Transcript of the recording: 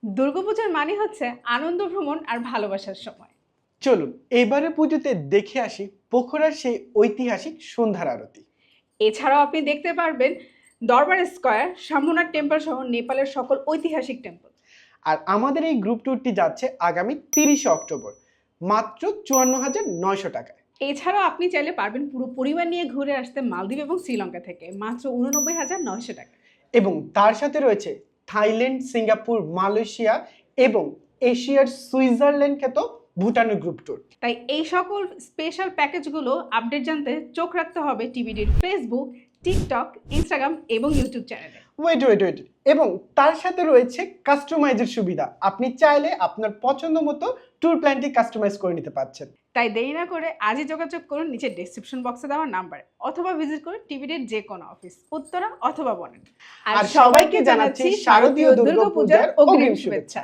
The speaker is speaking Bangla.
দুর্গাপূজার মানে হচ্ছে আনন্দ ভ্রমণ আর ভালোবাসার সময়। চলুন এবারে পুজোতে দেখে আসি পোখরার সেই ঐতিহাসিক সন্ধ্যার আরতি। এছাড়াও আপনি দেখতে পারবেন দরবার স্কয়ার, শাম্ভুনাথ টেম্পল সহ নেপালের সকল ঐতিহাসিক টেম্পল। আর আমাদের এই গ্রুপ ট্যুরটি যাচ্ছে আগামী 30শে অক্টোবর মাত্র 54,900 টাকায়। এছাড়াও আপনি চাইলে পারবেন পুরো পরিবার নিয়ে ঘুরে আসতে মালদ্বীপ এবং শ্রীলঙ্কা থেকে মাত্র 89,900 টাকা। এবং তার সাথে রয়েছে থাইল্যান্ড, সিঙ্গাপুর, মালয়েশিয়া এবং এশিয়ার সুইজারল্যান্ড খ্যাত ভুটানের গ্রুপ ট্যুর। তাই এই সকল স্পেশাল প্যাকেজগুলো আপডেট জানতে চোখ রাখতে হবে টিভিডির ফেসবুক, টিকটক, ইনস্টাগ্রাম এবং ইউটিউব চ্যানেলে। ওয়েট এবং তার সাথে রয়েছে কাস্টমাইজের সুবিধা। আপনি চাইলে আপনার পছন্দ মতো ট্যুর প্ল্যানটি কাস্টমাইজ করে নিতে পারছেন। তাই দেরি না করে আজই যোগাযোগ করুন নিচের ডেসক্রিপশন বক্সে দেওয়া নাম্বারে, অথবা ভিজিট করুন টিভিডির যে কোনো অফিস, উত্তরা অথবা বনেন। আর সবাইকে জানাচ্ছি শারদীয় দুর্গাপূজার অগ্রিম শুভেচ্ছা।